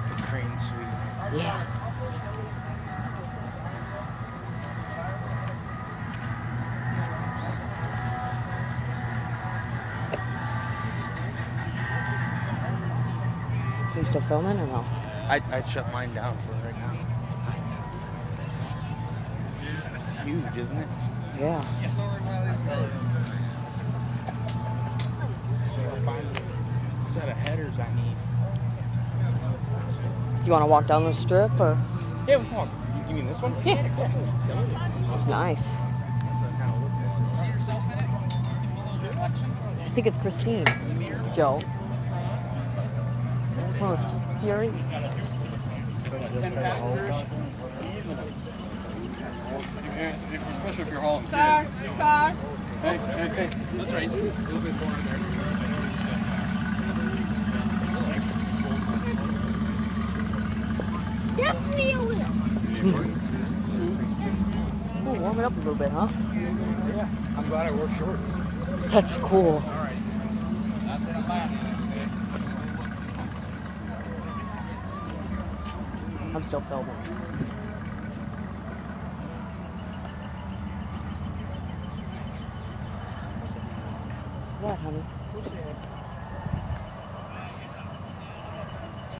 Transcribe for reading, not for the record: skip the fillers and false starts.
The crane suite. Yeah. You still filming or no? I'd shut mine down for right now. It's huge, isn't it? Yeah. Set of headers I need. You want to walk down the strip or? Yeah, we can walk. You mean this one? Yeah. Cool. It's nice. I think it's Christine. Joe. Oh, it's Fury. 10 passengers. Especially if you're hauling kids. Car. Hey. Let's race. Those in the corner there. Definitely a little. Oh, warm it up a little bit, huh? Yeah. I'm glad I wore shorts. That's cool. All right. That's in a plan. I'm still filming.